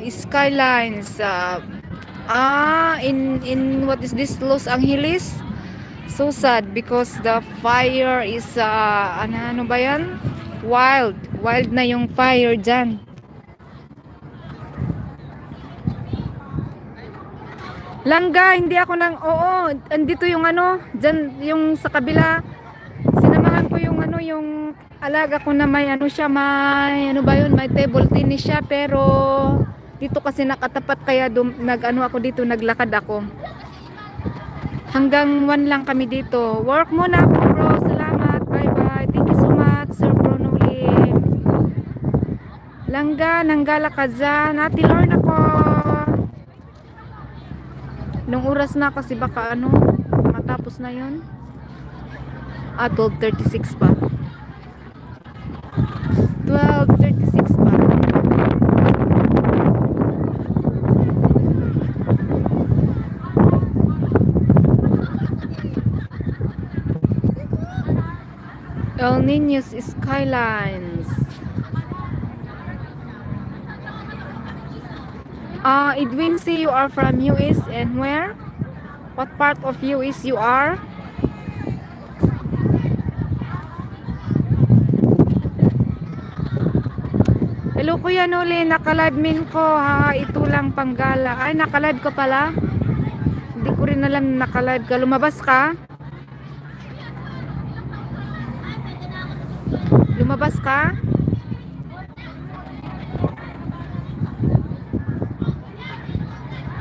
skylines. In what is this, Los Angeles? So sad because the fire is ano ba yan? Wild na yung fire dyan. Langga, hindi ako nang, oo, andito yung ano, dyan, yung sa kabila, sinamahan ko yung ano, yung alaga ko na may ano siya, may, ano ba yun, may table tennis siya, pero, dito kasi nakatapat, kaya nag-ano ako dito, naglakad ako. Hanggang 1 lang kami dito. Work muna ako, bro, salamat, bye bye, thank you so much, Sir Bruno Lee. Langga, nanggala ka dyan, Ate Lorna ko. Nung oras na kasi baka ano, matapos na yun. 12:36 pa. 12:36 pa. El Niño's Skylines. Edwin, see you are from US and where? What part of US you are? Hello Kuya Noli, nakalive min ko ha, ito lang panggala. Ay, nakalive ka pala? Hindi ko rin alam na nakalive ka. Lumabas ka? Lumabas ka?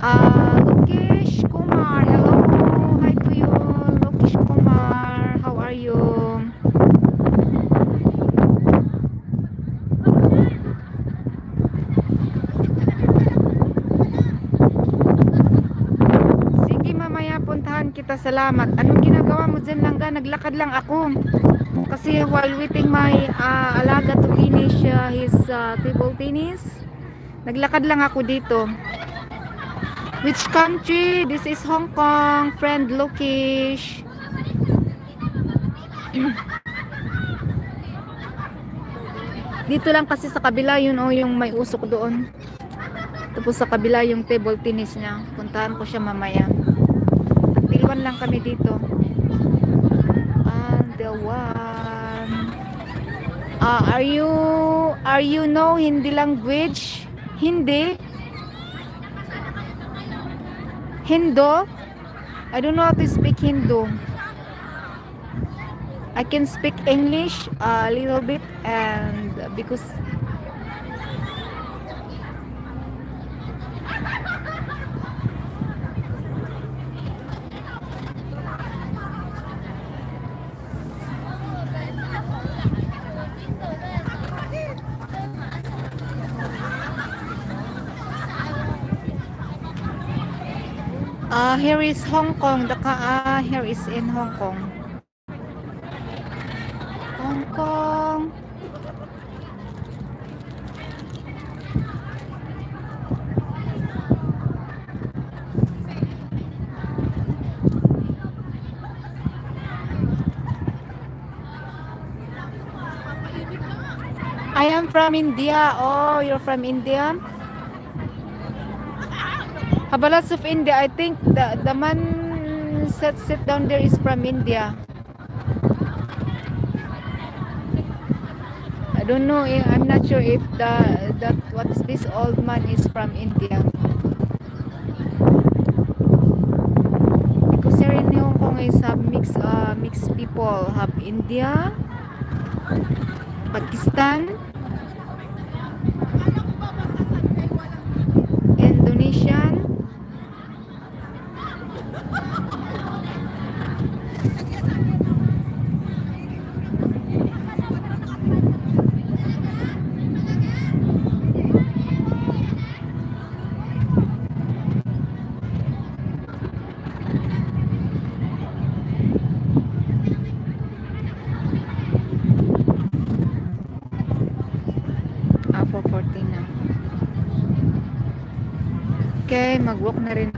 Lokesh Kumar, hello, hi to you, Lokesh Kumar, how are you? Sige, mamaya puntahan kita, salamat. Anong ginagawa mo dyan, Langga? Naglakad lang ako. Kasi while waiting my alaga to finish his table tennis, naglakad lang ako dito. Which country? This is Hong Kong, friend Lokesh. Dito lang kasi sa kabila yun, oh, yung may usok doon. Tapos sa kabila yung table tennis niya. Puntahan ko siya mamaya. Tilwan lang kami dito. And the one. Are you know Hindi language? Hindi? Hindu? I don't know how to speak Hindu. I can speak English a little bit, and because here is Hong Kong. Here is in Hong Kong. Hong Kong. I am from India. Oh, you're from India? Habalas of India. I think the man sit down there is from India. I don't know. I'm not sure if that what's this old man is from India. Because here in Hong Kong is have mixed people. Have India, Pakistan, Indonesian. Okay, mag-walk na rin